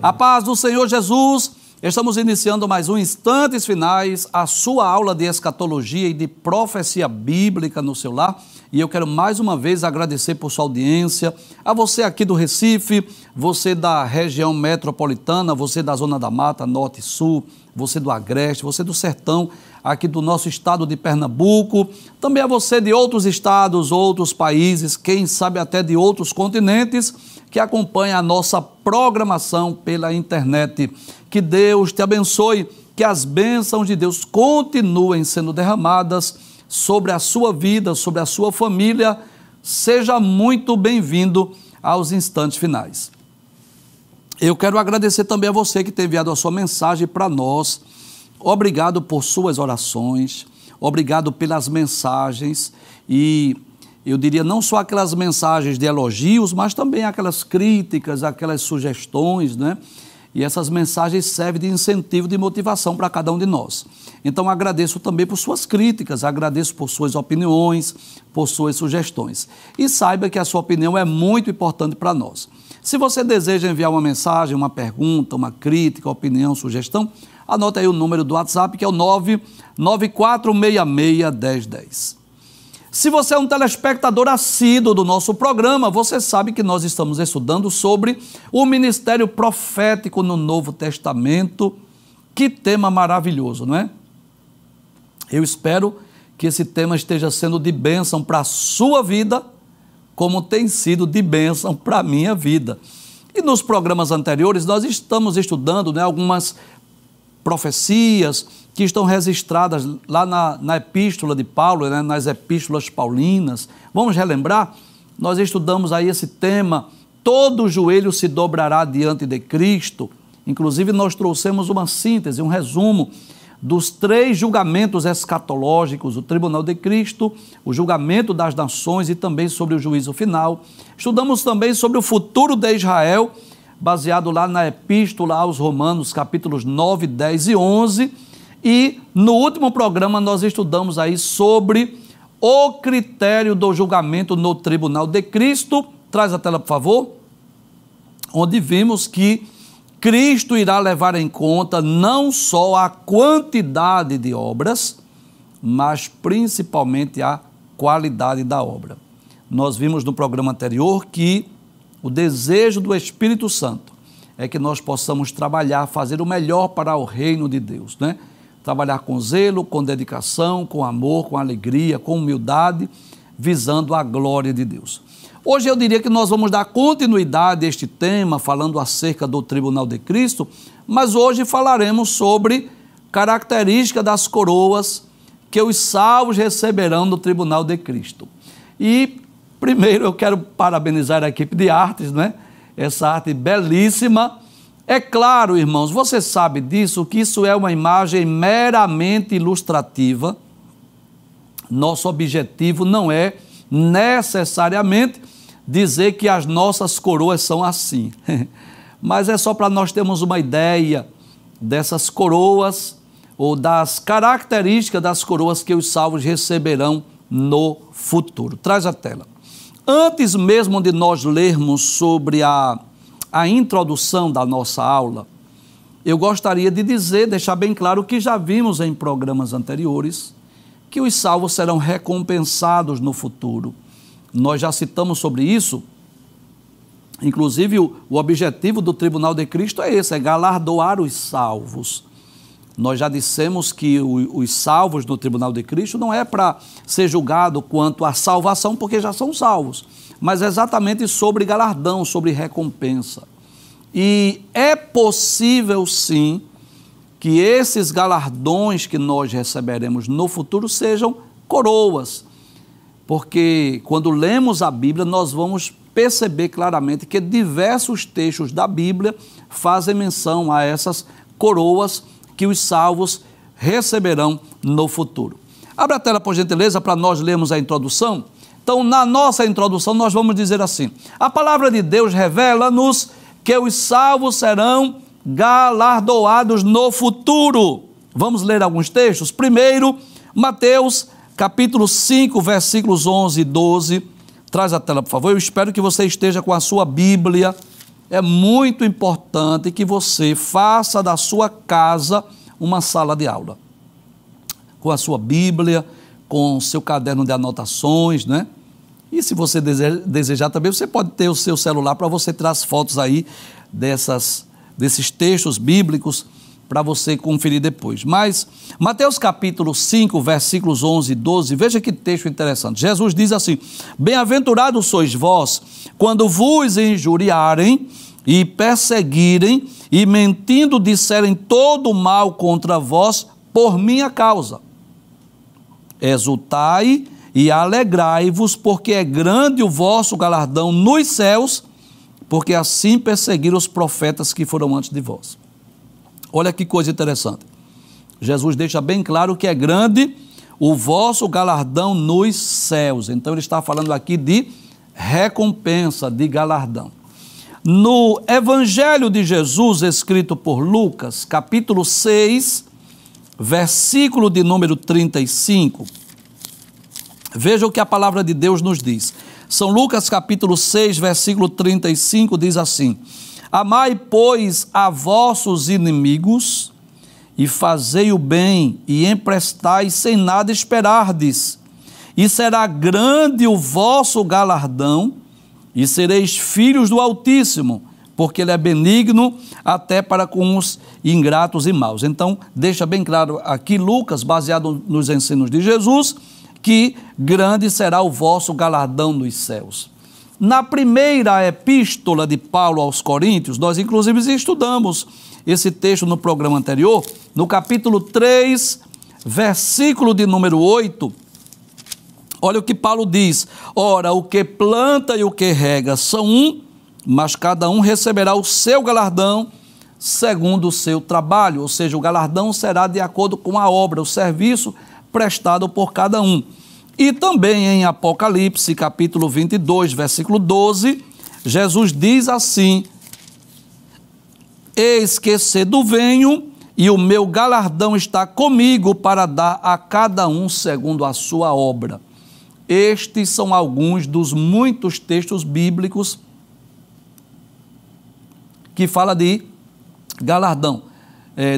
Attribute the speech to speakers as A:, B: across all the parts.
A: A paz do Senhor Jesus. Estamos iniciando mais um Instantes Finais, a sua aula de escatologia e de profecia bíblica no seu lar. E eu quero mais uma vez agradecer por sua audiência, a você aqui do Recife, você da região metropolitana, você da Zona da Mata, Norte e Sul, você do Agreste, você do Sertão, aqui do nosso estado de Pernambuco, também a você de outros estados, outros países, quem sabe até de outros continentes, que acompanha a nossa programação pela internet. Que Deus te abençoe, que as bênçãos de Deus continuem sendo derramadas sobre a sua vida, sobre a sua família. Seja muito bem-vindo aos Instantes Finais. Eu quero agradecer também a você que tem enviado a sua mensagem para nós. Obrigado por suas orações, obrigado pelas mensagens e eu diria não só aquelas mensagens de elogios, mas também aquelas críticas, aquelas sugestões, né? E essas mensagens servem de incentivo, de motivação para cada um de nós. Então agradeço também por suas críticas, agradeço por suas opiniões, por suas sugestões. E saiba que a sua opinião é muito importante para nós. Se você deseja enviar uma mensagem, uma pergunta, uma crítica, opinião, sugestão, anote aí o número do WhatsApp, que é o 994661010. Se você é um telespectador assíduo do nosso programa, você sabe que nós estamos estudando sobre o ministério profético no Novo Testamento. Que tema maravilhoso, não é? Eu espero que esse tema esteja sendo de bênção para a sua vida, como tem sido de bênção para a minha vida. E nos programas anteriores nós estamos estudando, né, algumas profecias que estão registradas lá na epístola de Paulo, né, nas epístolas paulinas. Vamos relembrar? Nós estudamos aí esse tema, todo joelho se dobrará diante de Cristo. Inclusive nós trouxemos uma síntese, um resumo dos 3 julgamentos escatológicos, o tribunal de Cristo, o julgamento das nações e também sobre o juízo final. Estudamos também sobre o futuro de Israel, baseado lá na epístola aos Romanos, capítulos 9, 10 e 11. E no último programa nós estudamos aí sobre o critério do julgamento no tribunal de Cristo. Traz a tela, por favor. Onde vimos que Cristo irá levar em conta não só a quantidade de obras, mas principalmente a qualidade da obra. Nós vimos no programa anterior que o desejo do Espírito Santo é que nós possamos trabalhar, fazer o melhor para o reino de Deus, né? Trabalhar com zelo, com dedicação, com amor, com alegria, com humildade, visando a glória de Deus. Hoje eu diria que nós vamos dar continuidade a este tema, falando acerca do tribunal de Cristo, mas hoje falaremos sobre características das coroas que os salvos receberão no tribunal de Cristo. E primeiro eu quero parabenizar a equipe de artes, né? Essa arte belíssima. É claro, irmãos, você sabe disso, que isso é uma imagem meramente ilustrativa. Nosso objetivo não é necessariamente dizer que as nossas coroas são assim, mas é só para nós termos uma ideia dessas coroas ou das características das coroas que os salvos receberão no futuro. Traz a tela. Antes mesmo de nós lermos sobre a introdução da nossa aula, eu gostaria de deixar bem claro que já vimos em programas anteriores, que os salvos serão recompensados no futuro. Nós já citamos sobre isso, inclusive o objetivo do tribunal de Cristo é esse, é galardoar os salvos. Nós já dissemos que os salvos no tribunal de Cristo não é para ser julgado quanto à salvação, porque já são salvos, mas exatamente sobre galardão, sobre recompensa. E é possível, sim, que esses galardões que nós receberemos no futuro sejam coroas, porque quando lemos a Bíblia nós vamos perceber claramente que diversos textos da Bíblia fazem menção a essas coroas que os salvos receberão no futuro. Abra a tela, por gentileza, para nós lermos a introdução. Então, na nossa introdução, nós vamos dizer assim: a palavra de Deus revela-nos que os salvos serão galardoados no futuro. Vamos ler alguns textos? Primeiro, Mateus, capítulo 5, versículos 11 e 12. Traz a tela, por favor. Eu espero que você esteja com a sua Bíblia é muito importante que você faça da sua casa uma sala de aula, com a sua Bíblia, com o seu caderno de anotações, né? E se você desejar também, você pode ter o seu celular para você tirar as fotos aí desses textos bíblicos para você conferir depois. Mas Mateus capítulo 5, versículos 11 e 12, veja que texto interessante. Jesus diz assim: bem-aventurados sois vós, quando vos injuriarem e perseguirem e mentindo disserem todo mal contra vós por minha causa. Exultai e alegrai-vos, porque é grande o vosso galardão nos céus, porque assim perseguiram os profetas que foram antes de vós. Olha que coisa interessante. Jesus deixa bem claro que é grande o vosso galardão nos céus. Então ele está falando aqui de recompensa, de galardão. No Evangelho de Jesus, escrito por Lucas, capítulo 6, versículo de número 35, veja o que a palavra de Deus nos diz. São Lucas capítulo 6, versículo 35, diz assim: amai, pois, a vossos inimigos, e fazei o bem, e emprestai sem nada esperardes, e será grande o vosso galardão, e sereis filhos do Altíssimo, porque Ele é benigno até para com os ingratos e maus. Então, deixa bem claro aqui Lucas, baseado nos ensinos de Jesus, que grande será o vosso galardão nos céus. Na primeira epístola de Paulo aos Coríntios, nós inclusive estudamos esse texto no programa anterior, no capítulo 3, versículo de número 8, olha o que Paulo diz: ora, o que planta e o que rega são um, mas cada um receberá o seu galardão segundo o seu trabalho, ou seja, o galardão será de acordo com a obra, o serviço prestado por cada um. E também em Apocalipse, capítulo 22, versículo 12, Jesus diz assim: eis que cedo venho, e o meu galardão está comigo para dar a cada um segundo a sua obra. Estes são alguns dos muitos textos bíblicos que fala de galardão,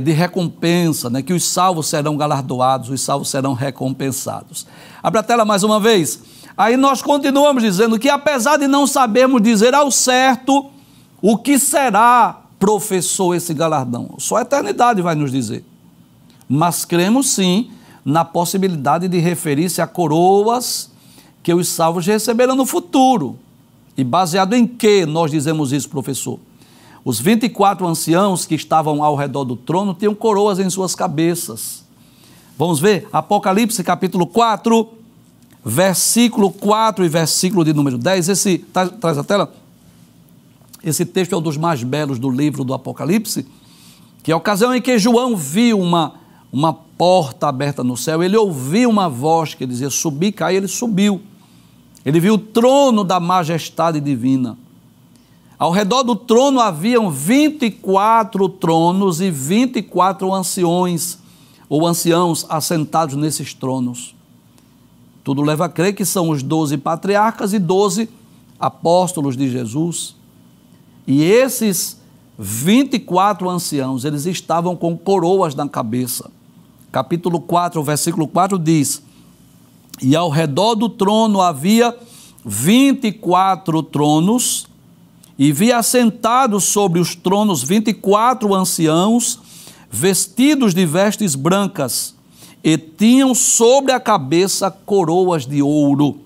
A: de recompensa, né? Que os salvos serão galardoados, os salvos serão recompensados. Abra a tela mais uma vez. Aí nós continuamos dizendo que, apesar de não sabermos dizer ao certo o que será, professor, esse galardão, só a eternidade vai nos dizer. Mas cremos sim na possibilidade de referir-se a coroas que os salvos receberão no futuro. E baseado em que nós dizemos isso, professor? Os 24 anciãos que estavam ao redor do trono tinham coroas em suas cabeças. Vamos ver? Apocalipse capítulo 4, versículo 4 e versículo de número 10. Traz a tela. Esse texto é um dos mais belos do livro do Apocalipse, que é a ocasião em que João viu uma porta aberta no céu. Ele ouviu uma voz que dizia: subi, cai, ele subiu. Ele viu o trono da majestade divina. Ao redor do trono haviam 24 tronos e 24 anciões, ou anciãos assentados nesses tronos. Tudo leva a crer que são os 12 patriarcas e 12 apóstolos de Jesus. E esses 24 anciãos, eles estavam com coroas na cabeça. Capítulo 4, versículo 4 diz: e ao redor do trono havia 24 tronos, e vi assentados sobre os tronos 24 anciãos, vestidos de vestes brancas, e tinham sobre a cabeça coroas de ouro.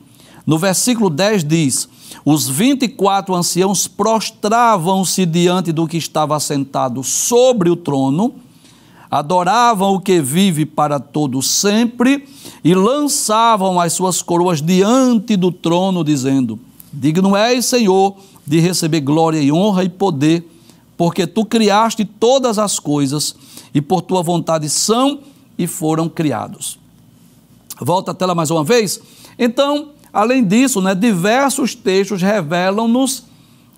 A: No versículo 10 diz: os 24 anciãos prostravam-se diante do que estava assentado sobre o trono, adoravam o que vive para todo sempre, e lançavam as suas coroas diante do trono, dizendo: digno és, Senhor, de receber glória e honra e poder, porque tu criaste todas as coisas, e por tua vontade são e foram criados. Volta a tela mais uma vez. Então, além disso, diversos textos revelam-nos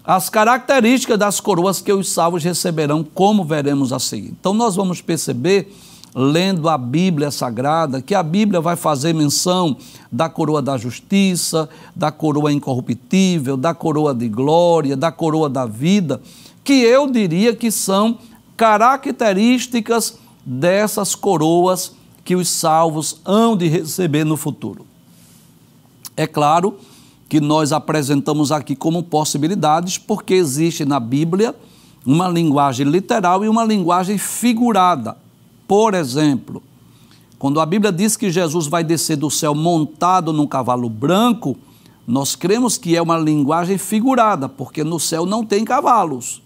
A: as características das coroas que os salvos receberão, como veremos a seguir. Então, nós vamos perceber lendo a Bíblia Sagrada, que a Bíblia vai fazer menção da coroa da justiça, da coroa incorruptível, da coroa de glória, da coroa da vida, que eu diria que são características dessas coroas que os salvos hão de receber no futuro. É claro que nós apresentamos aqui como possibilidades, porque existe na Bíblia uma linguagem literal e uma linguagem figurada. Por exemplo, quando a Bíblia diz que Jesus vai descer do céu montado num cavalo branco, nós cremos que é uma linguagem figurada, porque no céu não tem cavalos.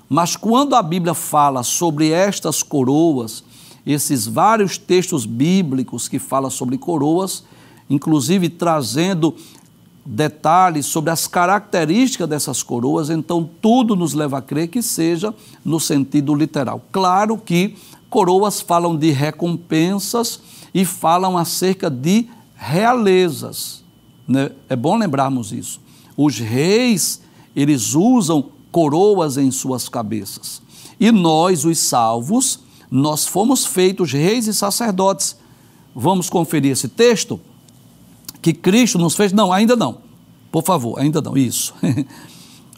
A: Mas quando a Bíblia fala sobre estas coroas, esses vários textos bíblicos que falam sobre coroas, inclusive trazendo detalhes sobre as características dessas coroas, então tudo nos leva a crer que seja no sentido literal. Claro que coroas falam de recompensas e falam acerca de realezas, né? É bom lembrarmos isso. Os reis, eles usam coroas em suas cabeças. E nós, os salvos, nós fomos feitos reis e sacerdotes. Vamos conferir esse texto? Que Cristo nos fez? Não, ainda não. Por favor, ainda não. Isso.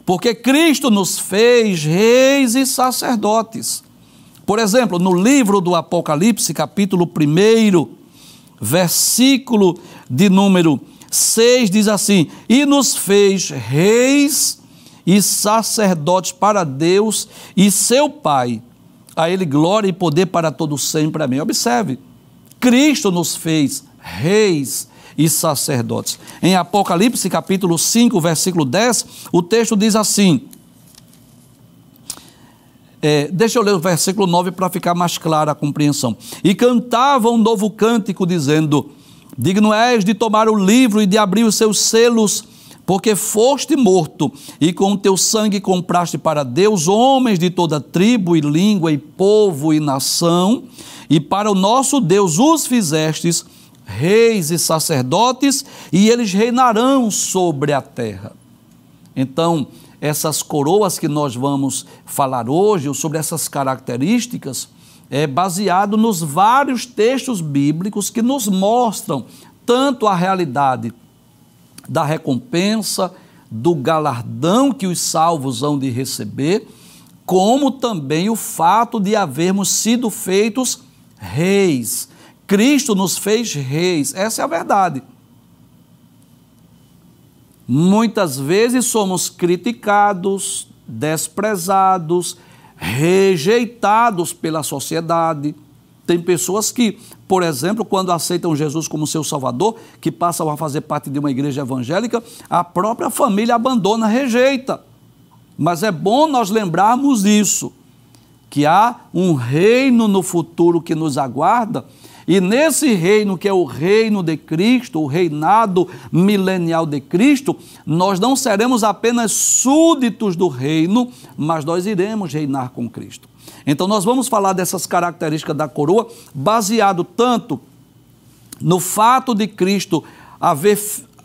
A: Porque Cristo nos fez reis e sacerdotes. Por exemplo, no livro do Apocalipse, capítulo 1, versículo de número 6, diz assim: e nos fez reis e sacerdotes para Deus e seu Pai. A Ele glória e poder para todos sempre. Amém. Observe, Cristo nos fez reis e sacerdotes. Em Apocalipse, capítulo 5, versículo 10, o texto diz assim... deixa eu ler o versículo 9 para ficar mais clara a compreensão. E cantava um novo cântico, dizendo: digno és de tomar o livro e de abrir os seus selos, porque foste morto, e com o teu sangue compraste para Deus homens de toda tribo e língua e povo e nação, e para o nosso Deus os fizestes reis e sacerdotes, e eles reinarão sobre a terra. Então, essas coroas que nós vamos falar hoje, ou sobre essas características, é baseado nos vários textos bíblicos que nos mostram tanto a realidade da recompensa, do galardão que os salvos hão de receber, como também o fato de havermos sido feitos reis. Cristo nos fez reis, essa é a verdade. Muitas vezes somos criticados, desprezados, rejeitados pela sociedade. Tem pessoas que, por exemplo, quando aceitam Jesus como seu Salvador, que passam a fazer parte de uma igreja evangélica, a própria família abandona, rejeita. Mas é bom nós lembrarmos isso, que há um reino no futuro que nos aguarda, e nesse reino, que é o reino de Cristo, o reinado milenial de Cristo, nós não seremos apenas súditos do reino, mas nós iremos reinar com Cristo. Então nós vamos falar dessas características da coroa, baseado tanto no fato de Cristo haver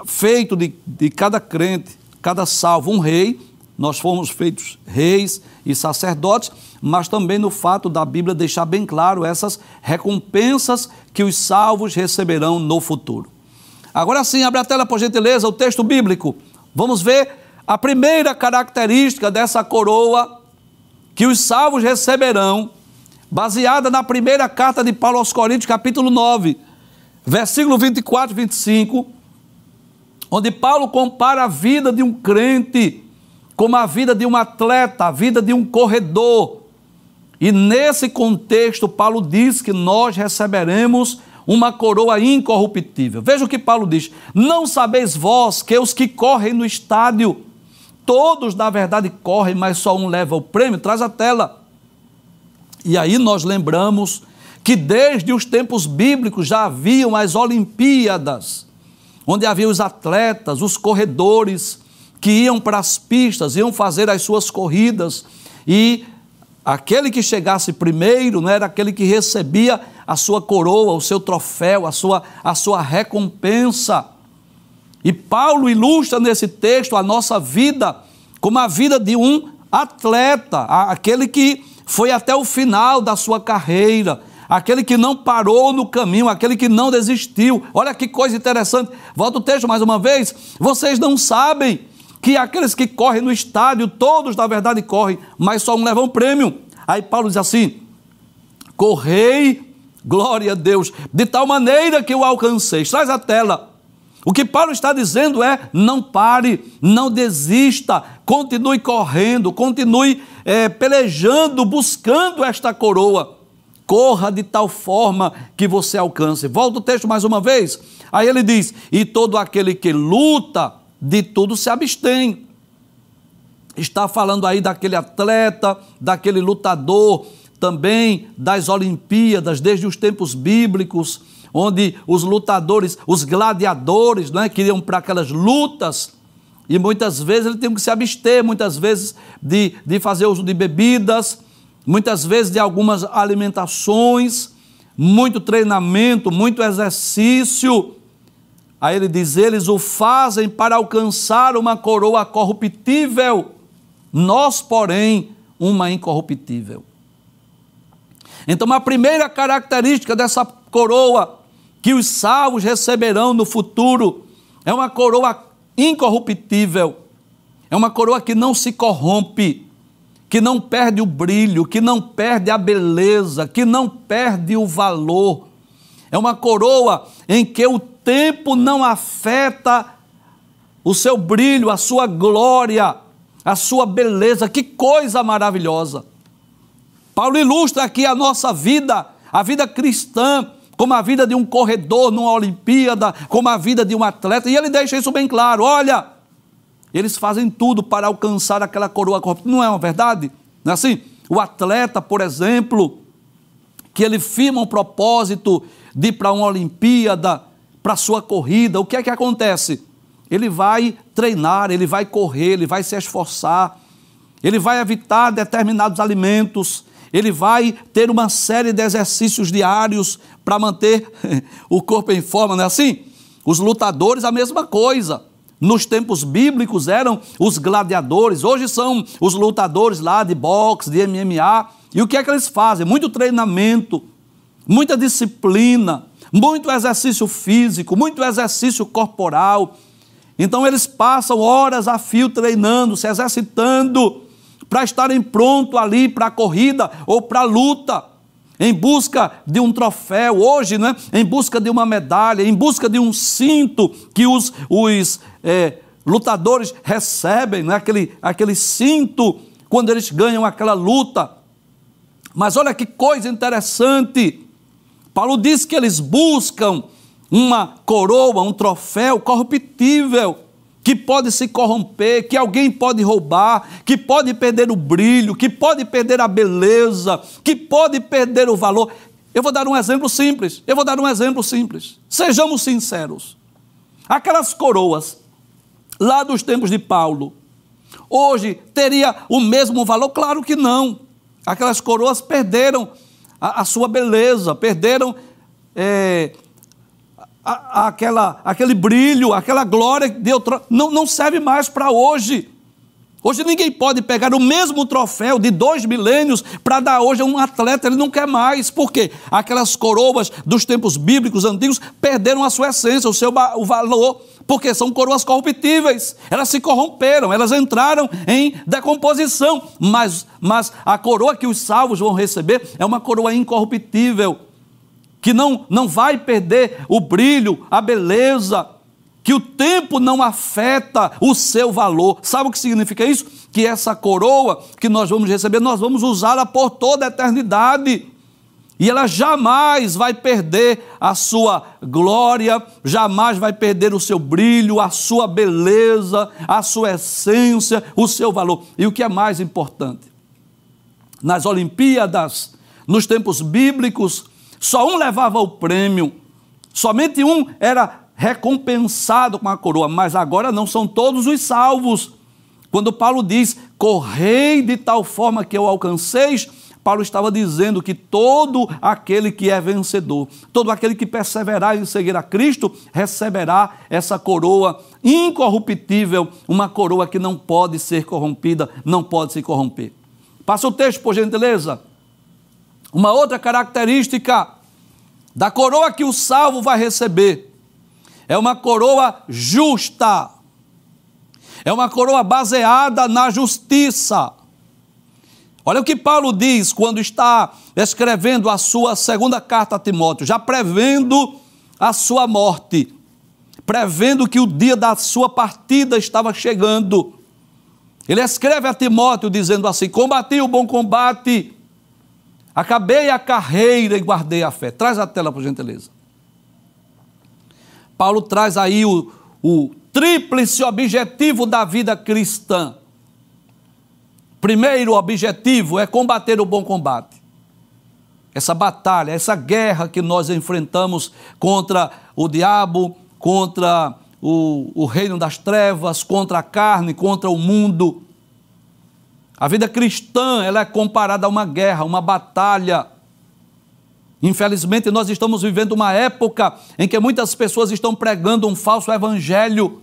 A: feito de cada crente, cada salvo, um rei. Nós fomos feitos reis e sacerdotes, mas também no fato da Bíblia deixar bem claro essas recompensas que os salvos receberão no futuro. Agora sim, abre a tela por gentileza, o texto bíblico. Vamos ver a primeira característica dessa coroa que os salvos receberão, baseada na primeira carta de Paulo aos Coríntios, capítulo 9, versículo 24 e 25, onde Paulo compara a vida de um crente como a vida de um atleta, a vida de um corredor. E nesse contexto, Paulo diz que nós receberemos uma coroa incorruptível. Veja o que Paulo diz: não sabeis vós que os que correm no estádio, todos na verdade correm, mas só um leva o prêmio? Traz a tela. E aí nós lembramos que desde os tempos bíblicos já haviam as Olimpíadas, onde havia os atletas, os corredores, que iam para as pistas, iam fazer as suas corridas, e aquele que chegasse primeiro, não era aquele que recebia a sua coroa, o seu troféu, a sua recompensa. E Paulo ilustra nesse texto a nossa vida como a vida de um atleta, aquele que foi até o final da sua carreira, aquele que não parou no caminho, aquele que não desistiu. Olha que coisa interessante. Volta o texto mais uma vez. Vocês não sabem que aqueles que correm no estádio, todos na verdade correm, mas só um leva um prêmio. Aí Paulo diz assim: correi, glória a Deus, de tal maneira que o alcanceis. Traz a tela. O que Paulo está dizendo é: não pare, não desista, continue correndo, continue pelejando, buscando esta coroa. Corra de tal forma que você alcance. Volta o texto mais uma vez. Aí ele diz: e todo aquele que luta, de tudo se abstém. Está falando aí daquele atleta, daquele lutador, também das Olimpíadas, desde os tempos bíblicos, onde os lutadores, os gladiadores, não é, queriam para aquelas lutas, e muitas vezes eles tinham que se abster, muitas vezes de fazer uso de bebidas, muitas vezes de algumas alimentações, muito treinamento, muito exercício. Aí ele diz: eles o fazem para alcançar uma coroa corruptível, nós, porém, uma incorruptível. Então, a primeira característica dessa coroa que os salvos receberão no futuro é uma coroa incorruptível, é uma coroa que não se corrompe, que não perde o brilho, que não perde a beleza, que não perde o valor. É uma coroa em que o tempo não afeta o seu brilho, a sua glória, a sua beleza. Que coisa maravilhosa! Paulo ilustra aqui a nossa vida, a vida cristã, como a vida de um corredor numa Olimpíada, como a vida de um atleta, e ele deixa isso bem claro. Olha, eles fazem tudo para alcançar aquela coroa corruptível. Não é uma verdade? Não é assim? O atleta, por exemplo, que ele firma um propósito de ir para uma Olimpíada, para a sua corrida, o que é que acontece? Ele vai treinar, ele vai correr, ele vai se esforçar, ele vai evitar determinados alimentos, ele vai ter uma série de exercícios diários para manter o corpo em forma, não é assim? Os lutadores, a mesma coisa. Nos tempos bíblicos eram os gladiadores, hoje são os lutadores lá de boxe, de MMA. E o que é que eles fazem? Muito treinamento, muita disciplina, muito exercício físico, muito exercício corporal. Então eles passam horas a fio treinando, se exercitando, para estarem prontos ali para a corrida ou para a luta, em busca de um troféu, hoje, né? Em busca de uma medalha, em busca de um cinto que os lutadores recebem, né? aquele cinto quando eles ganham aquela luta. Mas olha que coisa interessante, Paulo diz que eles buscam uma coroa, um troféu corruptível, que pode se corromper, que alguém pode roubar, que pode perder o brilho, que pode perder a beleza, que pode perder o valor. Eu vou dar um exemplo simples, Sejamos sinceros. Aquelas coroas, lá dos tempos de Paulo, hoje teria o mesmo valor? Claro que não. Aquelas coroas perderam a sua beleza, perderam aquele brilho, aquela glória que Deus não serve mais para hoje. Hoje ninguém pode pegar o mesmo troféu de 2 milênios para dar hoje a um atleta, ele não quer mais. Por quê? Aquelas coroas dos tempos bíblicos antigos perderam a sua essência, o valor, porque são coroas corruptíveis. Elas se corromperam, elas entraram em decomposição, mas a coroa que os salvos vão receber é uma coroa incorruptível, que não vai perder o brilho, a beleza, que o tempo não afeta o seu valor. Sabe o que significa isso? Que essa coroa que nós vamos receber, nós vamos usá-la por toda a eternidade. E ela jamais vai perder a sua glória, jamais vai perder o seu brilho, a sua beleza, a sua essência, o seu valor. E o que é mais importante? Nas Olimpíadas, nos tempos bíblicos, só um levava o prêmio, somente um era recompensado com a coroa, mas agora não são todos os salvos. Quando Paulo diz, correi de tal forma que eu alcanceis, Paulo estava dizendo que todo aquele que é vencedor, todo aquele que perseverar em seguir a Cristo, receberá essa coroa incorruptível, uma coroa que não pode ser corrompida, não pode se corromper. Passa o texto, por gentileza. Uma outra característica da coroa que o salvo vai receber é uma coroa justa. É uma coroa baseada na justiça. Olha o que Paulo diz quando está escrevendo a sua segunda carta a Timóteo, já prevendo a sua morte, prevendo que o dia da sua partida estava chegando. Ele escreve a Timóteo dizendo assim: combati o bom combate, acabei a carreira e guardei a fé. Traz a tela, por gentileza. Paulo traz aí o tríplice objetivo da vida cristã. Primeiro objetivo é combater o bom combate. Essa batalha, essa guerra que nós enfrentamos contra o diabo, contra o reino das trevas, contra a carne, contra o mundo. A vida cristã, ela é comparada a uma guerra, uma batalha. Infelizmente, nós estamos vivendo uma época em que muitas pessoas estão pregando um falso evangelho.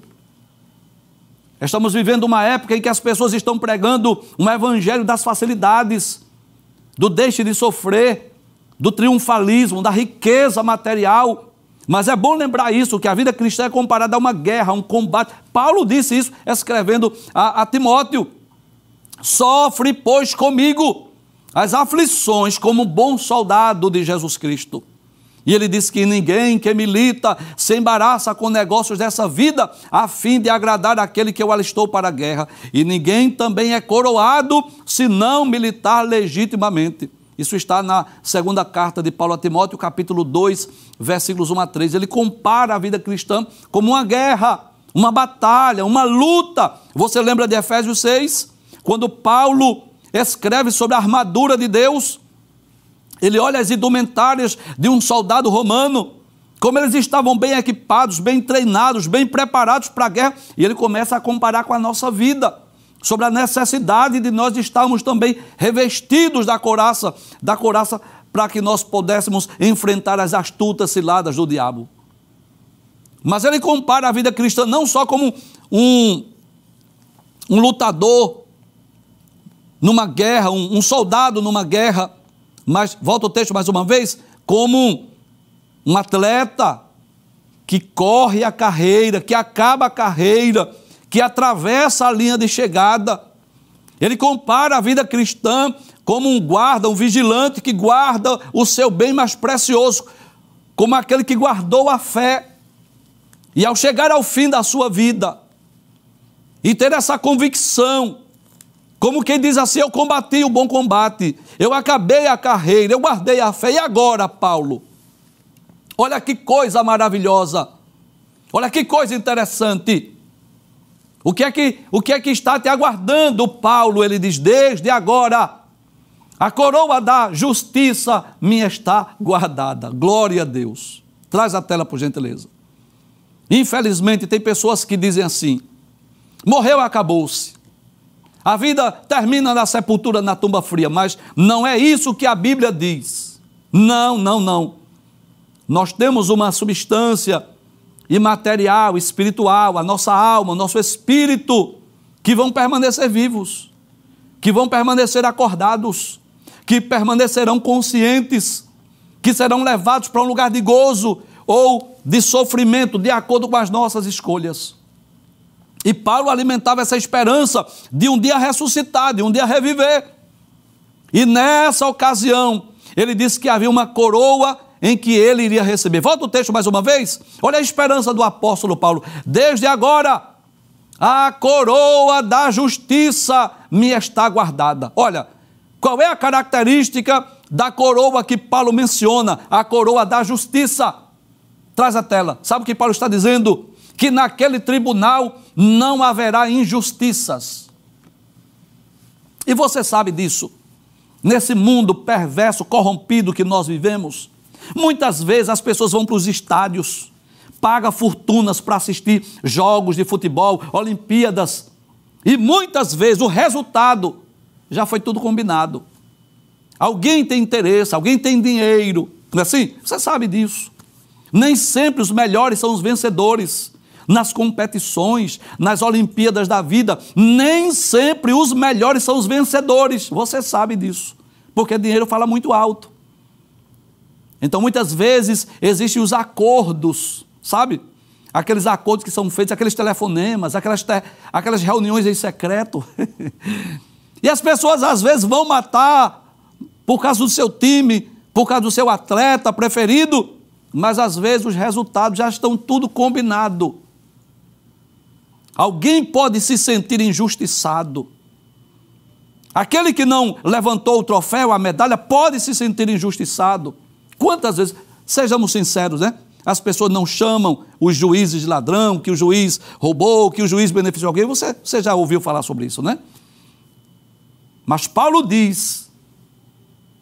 A: Estamos vivendo uma época em que as pessoas estão pregando um evangelho das facilidades, do deixe de sofrer, do triunfalismo, da riqueza material. Mas é bom lembrar isso, que a vida cristã é comparada a uma guerra, a um combate. Paulo disse isso escrevendo a Timóteo: sofre, pois, comigo as aflições como bom soldado de Jesus Cristo. E ele diz que ninguém que milita se embaraça com negócios dessa vida, a fim de agradar aquele que o alistou para a guerra. E ninguém também é coroado, se não militar legitimamente. Isso está na segunda carta de Paulo a Timóteo, capítulo 2, versículos 1 a 3. Ele compara a vida cristã como uma guerra, uma batalha, uma luta. Você lembra de Efésios 6? Quando Paulo escreve sobre a armadura de Deus, ele olha as indumentárias de um soldado romano, como eles estavam bem equipados, bem treinados, bem preparados para a guerra, e ele começa a comparar com a nossa vida, sobre a necessidade de nós estarmos também revestidos da couraça para que nós pudéssemos enfrentar as astutas ciladas do diabo. Mas ele compara a vida cristã não só como um lutador numa guerra, um soldado numa guerra, mas, volta o texto mais uma vez, como um atleta que corre a carreira, que acaba a carreira, que atravessa a linha de chegada. Ele compara a vida cristã como um guarda, um vigilante que guarda o seu bem mais precioso, como aquele que guardou a fé. E ao chegar ao fim da sua vida, e ter essa convicção, como quem diz assim: eu combati o bom combate, eu acabei a carreira, eu guardei a fé. E agora, Paulo? Olha que coisa maravilhosa, olha que coisa interessante. O que é que está te aguardando, Paulo? Ele diz: desde agora, a coroa da justiça me está guardada. Glória a Deus. Traz a tela, por gentileza. Infelizmente, tem pessoas que dizem assim: morreu, acabou-se. A vida termina na sepultura, na tumba fria, mas não é isso que a Bíblia diz. Não, não, não. Nós temos uma substância imaterial, espiritual, a nossa alma, o nosso espírito, que vão permanecer vivos, que vão permanecer acordados, que permanecerão conscientes, que serão levados para um lugar de gozo ou de sofrimento, de acordo com as nossas escolhas. E Paulo alimentava essa esperança de um dia ressuscitar, de um dia reviver. E nessa ocasião, ele disse que havia uma coroa em que ele iria receber. Volta o texto mais uma vez. Olha a esperança do apóstolo Paulo. Desde agora, a coroa da justiça me está guardada. Olha, qual é a característica da coroa que Paulo menciona? A coroa da justiça. Traz a tela. Sabe o que Paulo está dizendo? Que naquele tribunal não haverá injustiças. E você sabe disso. Nesse mundo perverso, corrompido que nós vivemos, muitas vezes as pessoas vão para os estádios, pagam fortunas para assistir jogos de futebol, Olimpíadas, e muitas vezes o resultado já foi tudo combinado. Alguém tem interesse, alguém tem dinheiro, não é assim? Você sabe disso. Nem sempre os melhores são os vencedores. Nas competições, nas Olimpíadas da vida, nem sempre os melhores são os vencedores. Você sabe disso, porque dinheiro fala muito alto. Então, muitas vezes, existem os acordos, sabe? Aqueles acordos que são feitos, aqueles telefonemas, aquelas reuniões em secreto. E as pessoas, às vezes, vão matar por causa do seu time, por causa do seu atleta preferido, mas, às vezes, os resultados já estão tudo combinado. Alguém pode se sentir injustiçado. Aquele que não levantou o troféu, a medalha, pode se sentir injustiçado. Quantas vezes, sejamos sinceros, né? As pessoas não chamam os juízes de ladrão, que o juiz roubou, que o juiz beneficiou alguém. Você já ouviu falar sobre isso, né? Mas Paulo diz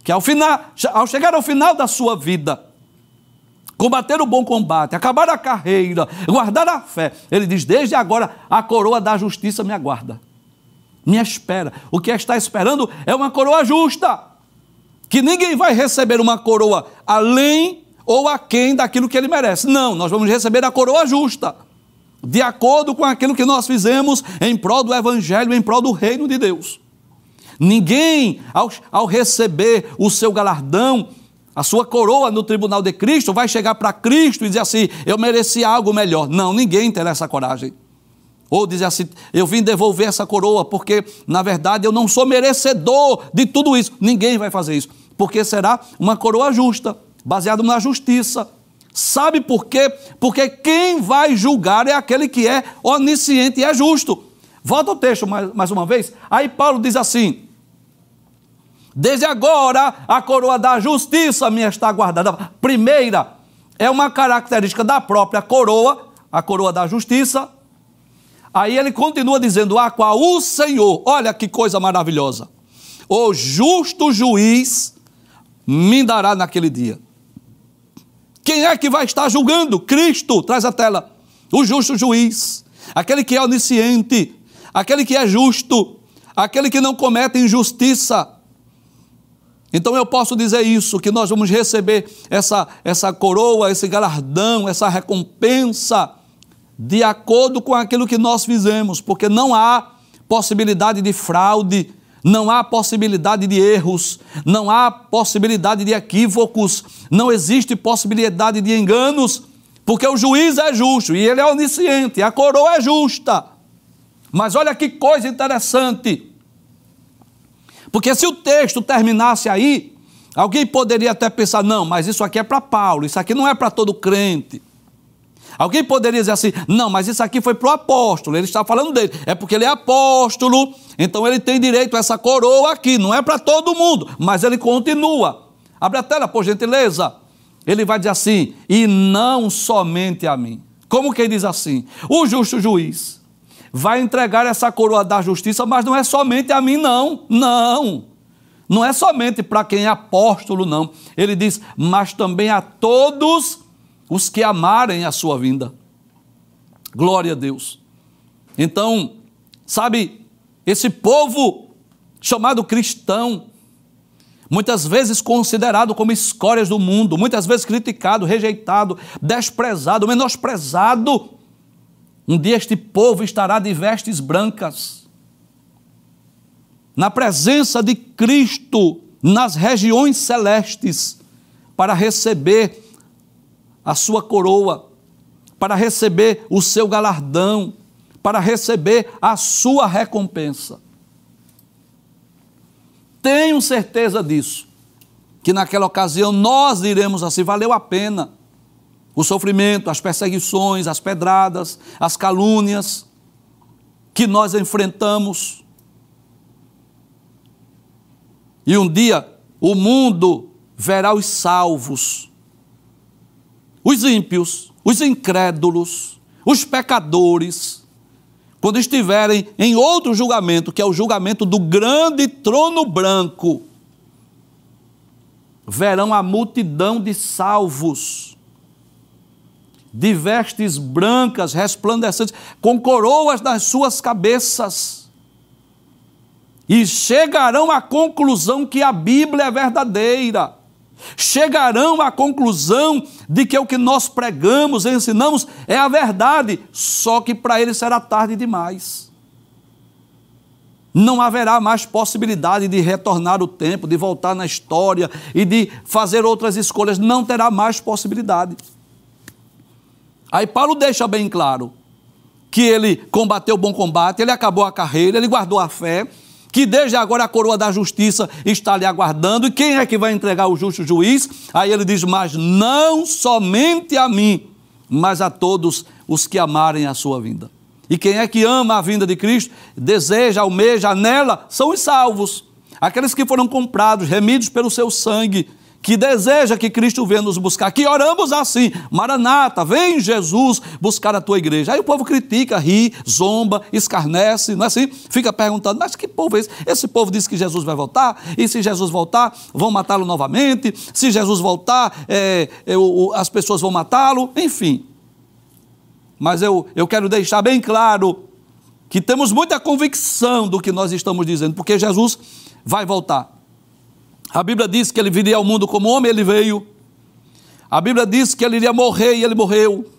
A: que ao chegar ao final da sua vida, combater o bom combate, acabar a carreira, guardar a fé, ele diz, desde agora a coroa da justiça me aguarda, me espera. O que está esperando é uma coroa justa, que ninguém vai receber uma coroa além ou aquém daquilo que ele merece. Não, nós vamos receber a coroa justa, de acordo com aquilo que nós fizemos em prol do Evangelho, em prol do reino de Deus. Ninguém, ao receber o seu galardão, a sua coroa no tribunal de Cristo, vai chegar para Cristo e dizer assim, eu merecia algo melhor. Não, ninguém terá essa coragem. Ou dizer assim, eu vim devolver essa coroa porque, na verdade, eu não sou merecedor de tudo isso. Ninguém vai fazer isso, porque será uma coroa justa, baseada na justiça. Sabe por quê? Porque quem vai julgar é aquele que é onisciente e é justo. Volta ao texto mais uma vez. Aí Paulo diz assim, desde agora a coroa da justiça me está guardada. Primeira, é uma característica da própria coroa, a coroa da justiça. Aí ele continua dizendo, a qual o Senhor, olha que coisa maravilhosa, o justo juiz me dará naquele dia. Quem é que vai estar julgando? Cristo, traz a tela. O justo juiz, aquele que é onisciente, aquele que é justo, aquele que não comete injustiça. Então eu posso dizer isso, que nós vamos receber essa coroa, esse galardão, essa recompensa, de acordo com aquilo que nós fizemos, porque não há possibilidade de fraude, não há possibilidade de erros, não há possibilidade de equívocos, não existe possibilidade de enganos, porque o juiz é justo e ele é onisciente, a coroa é justa. Mas olha que coisa interessante, porque se o texto terminasse aí, alguém poderia até pensar, não, mas isso aqui é para Paulo, isso aqui não é para todo crente. Alguém poderia dizer assim, não, mas isso aqui foi para o apóstolo, ele está falando dele, é porque ele é apóstolo, então ele tem direito a essa coroa aqui, não é para todo mundo, mas ele continua. Abre a tela, por gentileza. Ele vai dizer assim, e não somente a mim. Como quem diz assim? O justo juiz vai entregar essa coroa da justiça, mas não é somente a mim, não. Não é somente para quem é apóstolo, não. Ele diz, mas também a todos os que amarem a sua vinda. Glória a Deus. Então, sabe, esse povo chamado cristão, muitas vezes considerado como escórias do mundo, muitas vezes criticado, rejeitado, desprezado, menosprezado, um dia este povo estará de vestes brancas, na presença de Cristo, nas regiões celestes, para receber a sua coroa, para receber o seu galardão, para receber a sua recompensa. Tenho certeza disso, que naquela ocasião nós diremos assim, valeu a pena o sofrimento, as perseguições, as pedradas, as calúnias que nós enfrentamos. E um dia o mundo verá os salvos, os ímpios, os incrédulos, os pecadores, quando estiverem em outro julgamento, que é o julgamento do grande trono branco, verão a multidão de salvos, de vestes brancas, resplandecentes, com coroas nas suas cabeças, e chegarão à conclusão que a Bíblia é verdadeira, chegarão à conclusão de que o que nós pregamos e ensinamos é a verdade, só que para eles será tarde demais. Não haverá mais possibilidade de retornar o tempo, de voltar na história e de fazer outras escolhas. Não terá mais possibilidade. Aí Paulo deixa bem claro que ele combateu o bom combate, ele acabou a carreira, ele guardou a fé, que desde agora a coroa da justiça está lhe aguardando. E quem é que vai entregar o justo juiz? Aí ele diz, mas não somente a mim, mas a todos os que amarem a sua vinda. E quem é que ama a vinda de Cristo, deseja, almeja nela, são os salvos. Aqueles que foram comprados, remidos pelo seu sangue, que deseja que Cristo venha nos buscar, que oramos assim, Maranata, vem Jesus buscar a tua igreja. Aí o povo critica, ri, zomba, escarnece, não é assim? Fica perguntando, mas que povo é esse? Esse povo diz que Jesus vai voltar, e se Jesus voltar, vão matá-lo novamente, se Jesus voltar, as pessoas vão matá-lo, enfim. Mas eu quero deixar bem claro que temos muita convicção do que nós estamos dizendo, porque Jesus vai voltar. A Bíblia diz que ele viria ao mundo como homem, ele veio. A Bíblia diz que ele iria morrer e ele morreu.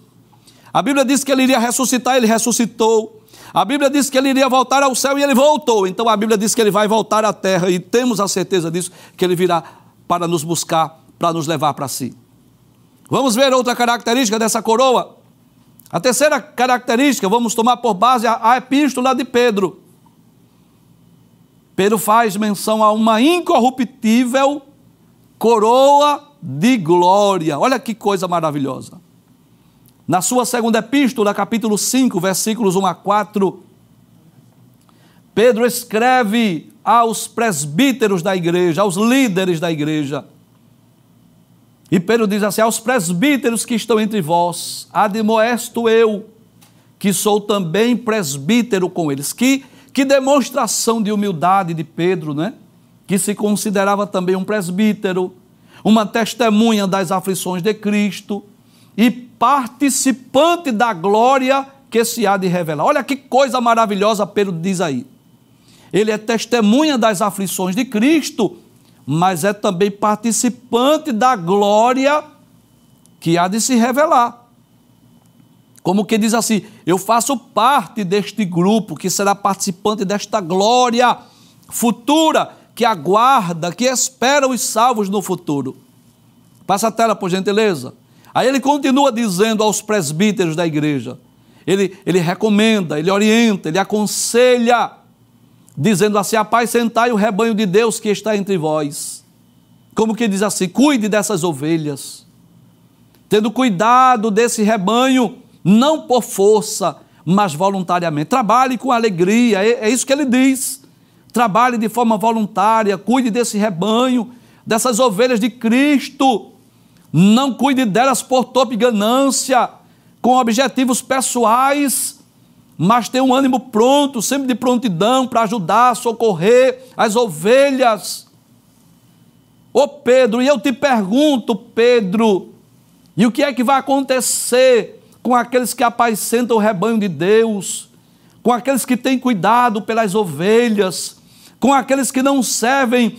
A: A Bíblia diz que ele iria ressuscitar, ele ressuscitou. A Bíblia diz que ele iria voltar ao céu e ele voltou. Então a Bíblia diz que ele vai voltar à terra e temos a certeza disso, que ele virá para nos buscar, para nos levar para si. Vamos ver outra característica dessa coroa. A terceira característica, vamos tomar por base a epístola de Pedro. Pedro faz menção a uma incorruptível coroa de glória. Olha que coisa maravilhosa. Na sua segunda epístola, capítulo 5, versículos 1 a 4, Pedro escreve aos presbíteros da igreja, aos líderes da igreja. E Pedro diz assim, aos presbíteros que estão entre vós, admoesto eu, que sou também presbítero com eles. Que demonstração de humildade de Pedro, né? Que se considerava também um presbítero, uma testemunha das aflições de Cristo e participante da glória que se há de revelar. Olha que coisa maravilhosa Pedro diz aí. Ele é testemunha das aflições de Cristo, mas é também participante da glória que há de se revelar. Como que diz assim, eu faço parte deste grupo que será participante desta glória futura, que aguarda, que espera os salvos no futuro. Passa a tela, por gentileza. Aí ele continua dizendo aos presbíteros da igreja, ele recomenda, ele orienta, ele aconselha, dizendo assim, apacentai o rebanho de Deus que está entre vós. Como que diz assim, cuide dessas ovelhas, tendo cuidado desse rebanho, não por força, mas voluntariamente. Trabalhe com alegria, é isso que ele diz. Trabalhe de forma voluntária, cuide desse rebanho, dessas ovelhas de Cristo. Não cuide delas por tope ganância, com objetivos pessoais, mas tenha um ânimo pronto, sempre de prontidão para ajudar, socorrer as ovelhas. Ô Pedro, e eu te pergunto, Pedro, e o que é que vai acontecer com aqueles que apacentam o rebanho de Deus, com aqueles que têm cuidado pelas ovelhas, com aqueles que não servem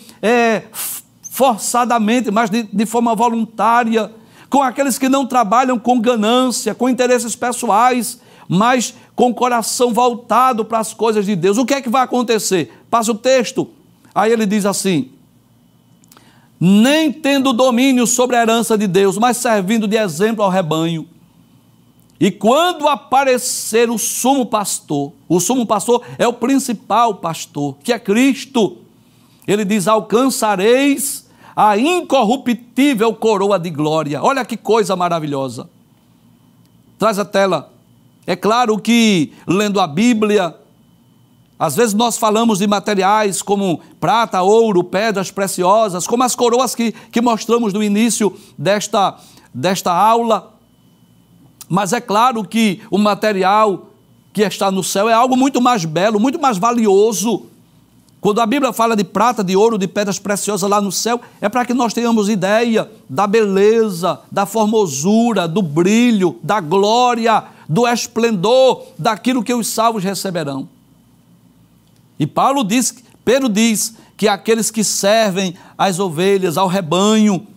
A: forçadamente, mas de forma voluntária, com aqueles que não trabalham com ganância, com interesses pessoais, mas com o coração voltado para as coisas de Deus. O que é que vai acontecer? Passa o texto, aí ele diz assim, nem tendo domínio sobre a herança de Deus, mas servindo de exemplo ao rebanho. E quando aparecer o sumo pastor é o principal pastor, que é Cristo, ele diz, alcançareis a incorruptível coroa de glória. Olha que coisa maravilhosa. Traz a tela. É claro que, lendo a Bíblia, às vezes nós falamos de materiais como prata, ouro, pedras preciosas, como as coroas que mostramos no início desta aula. Mas é claro que o material que está no céu é algo muito mais belo, muito mais valioso. Quando a Bíblia fala de prata, de ouro, de pedras preciosas lá no céu, é para que nós tenhamos ideia da beleza, da formosura, do brilho, da glória, do esplendor, daquilo que os salvos receberão. E Pedro diz que aqueles que servem as ovelhas, ao rebanho,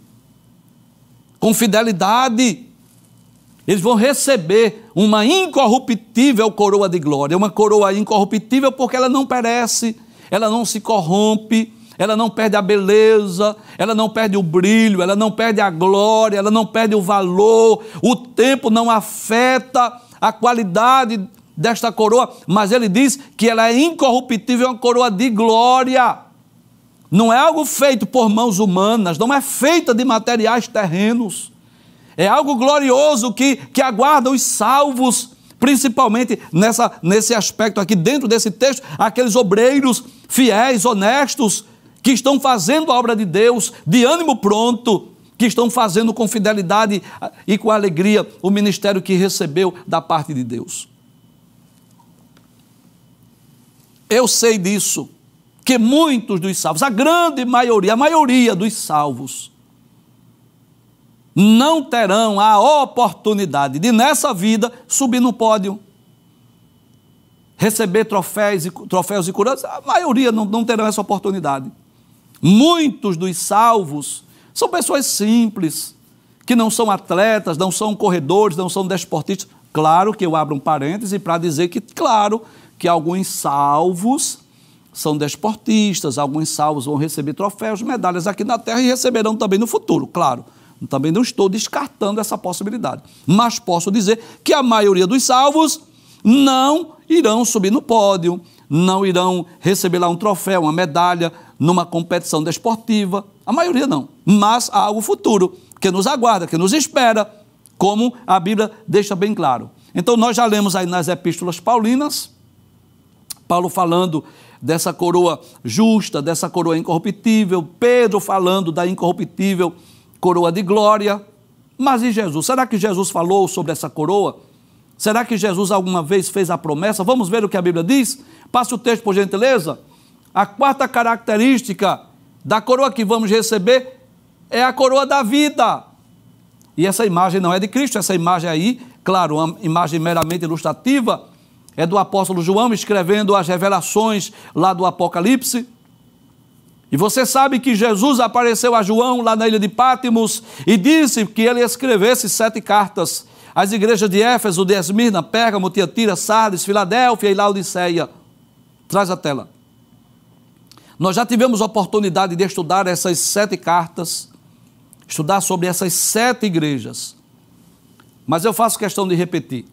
A: com fidelidade, eles vão receber uma incorruptível coroa de glória. Uma coroa incorruptível porque ela não perece, ela não se corrompe, ela não perde a beleza, ela não perde o brilho, ela não perde a glória, ela não perde o valor, o tempo não afeta a qualidade desta coroa, mas ele diz que ela é incorruptível, é uma coroa de glória. Não é algo feito por mãos humanas, não é feita de materiais terrenos. É algo glorioso que aguarda os salvos, principalmente nesse aspecto aqui, dentro desse texto, aqueles obreiros fiéis, honestos, que estão fazendo a obra de Deus, de ânimo pronto, que estão fazendo com fidelidade e com alegria o ministério que recebeu da parte de Deus. Eu sei disso, que muitos dos salvos, a grande maioria, a maioria dos salvos, não terão a oportunidade de, nessa vida, subir no pódio, receber troféus e coroas. A maioria não terão essa oportunidade. Muitos dos salvos são pessoas simples, que não são atletas, não são corredores, não são desportistas. Claro que eu abro um parêntese para dizer que, claro, que alguns salvos são desportistas, alguns salvos vão receber troféus, medalhas aqui na terra e receberão também no futuro, claro. Também não estou descartando essa possibilidade, mas posso dizer que a maioria dos salvos não irão subir no pódio, não irão receber lá um troféu, uma medalha, numa competição desportiva, a maioria não, mas há algo futuro que nos aguarda, que nos espera, como a Bíblia deixa bem claro. Então nós já lemos aí nas epístolas paulinas, Paulo falando dessa coroa justa, dessa coroa incorruptível, Pedro falando da incorruptível coroa de glória. Mas e Jesus? Será que Jesus falou sobre essa coroa? Será que Jesus alguma vez fez a promessa? Vamos ver o que a Bíblia diz? Passe o texto, por gentileza. A quarta característica da coroa que vamos receber é a coroa da vida. E essa imagem não é de Cristo, essa imagem aí, claro, uma imagem meramente ilustrativa, é do apóstolo João escrevendo as revelações lá do Apocalipse. E você sabe que Jesus apareceu a João lá na ilha de Pátimos e disse que ele escrevesse 7 cartas às igrejas de Éfeso, de Esmirna, Pérgamo, Tiatira, Sardes, Filadélfia e Laodiceia. Traz a tela. Nós já tivemos a oportunidade de estudar essas 7 cartas, estudar sobre essas 7 igrejas. Mas eu faço questão de repetir.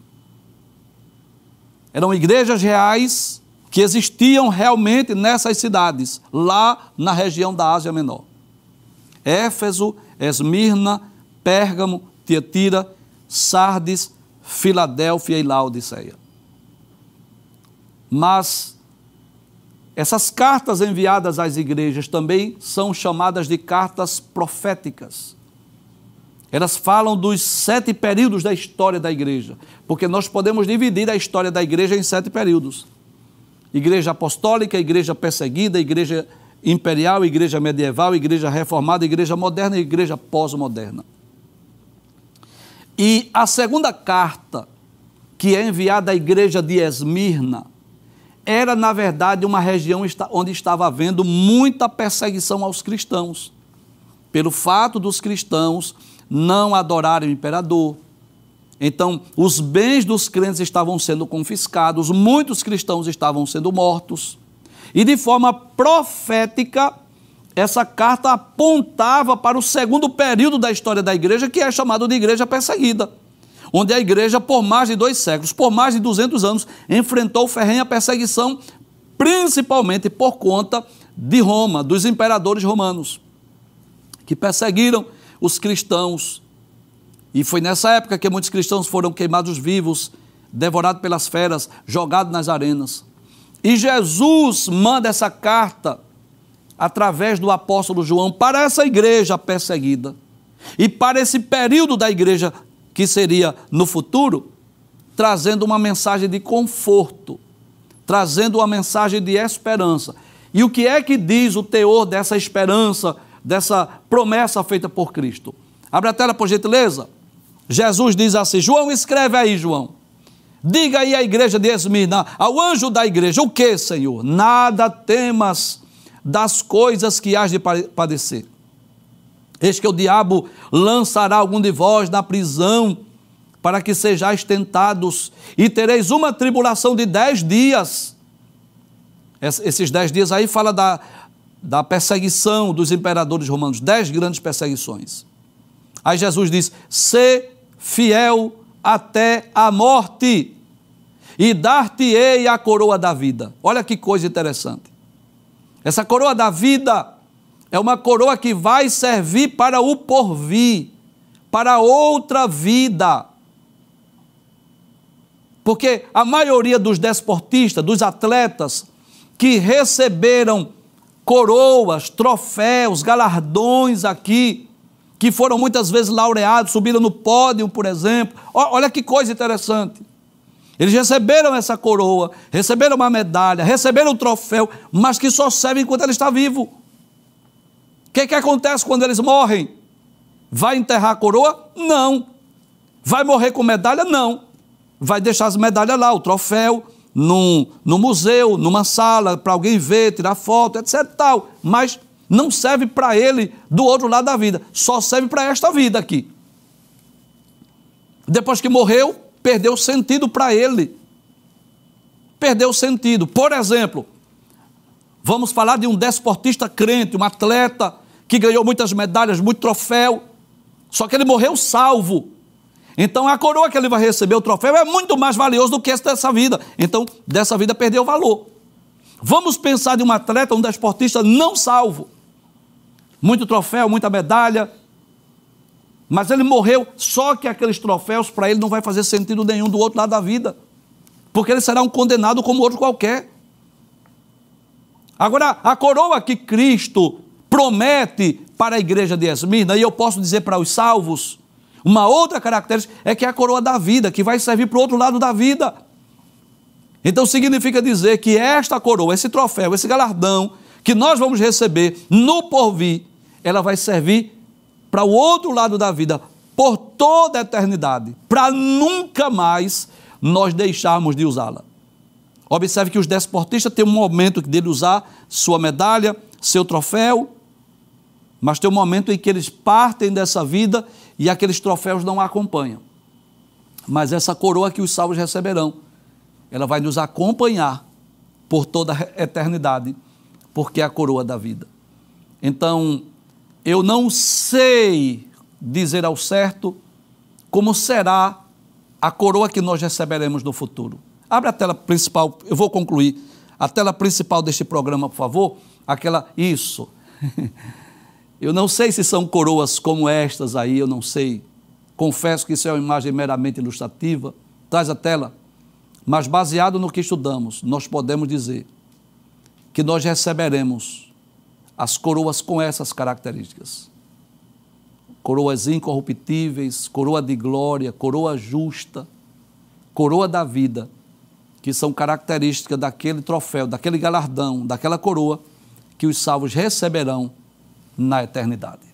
A: Eram igrejas reais que existiam realmente nessas cidades, lá na região da Ásia Menor. Éfeso, Esmirna, Pérgamo, Tiatira, Sardes, Filadélfia e Laodiceia. Mas essas cartas enviadas às igrejas também são chamadas de cartas proféticas. Elas falam dos 7 períodos da história da igreja, porque nós podemos dividir a história da igreja em 7 períodos. Igreja apostólica, igreja perseguida, igreja imperial, igreja medieval, igreja reformada, igreja moderna e igreja pós-moderna. E a segunda carta, que é enviada à igreja de Esmirna, era, na verdade, uma região onde estava havendo muita perseguição aos cristãos, pelo fato dos cristãos não adorarem o imperador. Então, os bens dos crentes estavam sendo confiscados, muitos cristãos estavam sendo mortos, e de forma profética, essa carta apontava para o segundo período da história da igreja, que é chamado de igreja perseguida, onde a igreja, por mais de 2 séculos, por mais de 200 anos, enfrentou ferrenha perseguição, principalmente por conta de Roma, dos imperadores romanos, que perseguiram os cristãos. E foi nessa época que muitos cristãos foram queimados vivos, devorados pelas feras, jogados nas arenas. E Jesus manda essa carta, através do apóstolo João, para essa igreja perseguida. E para esse período da igreja que seria no futuro, trazendo uma mensagem de conforto, trazendo uma mensagem de esperança. E o que é que diz o teor dessa esperança, dessa promessa feita por Cristo? Abre a tela, por gentileza. Jesus diz assim, João, escreve aí, João. Diga aí à igreja de Esmirna, ao anjo da igreja, o que, Senhor? Nada temas das coisas que hás de padecer. Eis que o diabo lançará algum de vós na prisão, para que sejais tentados, e tereis uma tribulação de 10 dias. Esses 10 dias aí fala da perseguição dos imperadores romanos, 10 grandes perseguições. Aí Jesus diz, sê fiel até a morte e dar-te-ei a coroa da vida. Olha que coisa interessante. Essa coroa da vida é uma coroa que vai servir para o porvir, para outra vida. Porque a maioria dos desportistas, dos atletas que receberam coroas, troféus, galardões aqui, que foram muitas vezes laureados, subiram no pódio, por exemplo. Olha que coisa interessante. Eles receberam essa coroa, receberam uma medalha, receberam um troféu, mas que só serve enquanto ele está vivo. O que acontece quando eles morrem? Vai enterrar a coroa? Não. Vai morrer com medalha? Não. Vai deixar as medalhas lá, o troféu, no museu, numa sala, para alguém ver, tirar foto, etc. Tal. Mas não serve para ele do outro lado da vida, só serve para esta vida aqui. Depois que morreu, perdeu sentido para ele. Perdeu sentido. Por exemplo, vamos falar de um desportista crente, um atleta que ganhou muitas medalhas, muito troféu, só que ele morreu salvo. Então a coroa que ele vai receber, o troféu, é muito mais valioso do que essa dessa vida. Então, dessa vida perdeu valor. Vamos pensar de um atleta, um desportista não salvo. Muito troféu, muita medalha, mas ele morreu, só que aqueles troféus para ele não vai fazer sentido nenhum do outro lado da vida, porque ele será um condenado como outro qualquer. Agora, a coroa que Cristo promete para a igreja de Esmirna, e eu posso dizer para os salvos, uma outra característica é que é a coroa da vida, que vai servir para o outro lado da vida. Então significa dizer que esta coroa, esse troféu, esse galardão que nós vamos receber no porvir, ela vai servir para o outro lado da vida, por toda a eternidade, para nunca mais nós deixarmos de usá-la. Observe que os desportistas têm um momento dele usar sua medalha, seu troféu, mas tem um momento em que eles partem dessa vida e aqueles troféus não a acompanham. Mas essa coroa que os salvos receberão, ela vai nos acompanhar por toda a eternidade, porque é a coroa da vida. Então, eu não sei dizer ao certo como será a coroa que nós receberemos no futuro. Abre a tela principal, eu vou concluir. A tela principal deste programa, por favor. Isso. Eu não sei se são coroas como estas aí, eu não sei. Confesso que isso é uma imagem meramente ilustrativa. Traz a tela. Mas baseado no que estudamos, nós podemos dizer que nós receberemos as coroas com essas características. Coroas incorruptíveis, coroa de glória, coroa justa, coroa da vida, que são características daquele troféu, daquele galardão, daquela coroa que os salvos receberão na eternidade.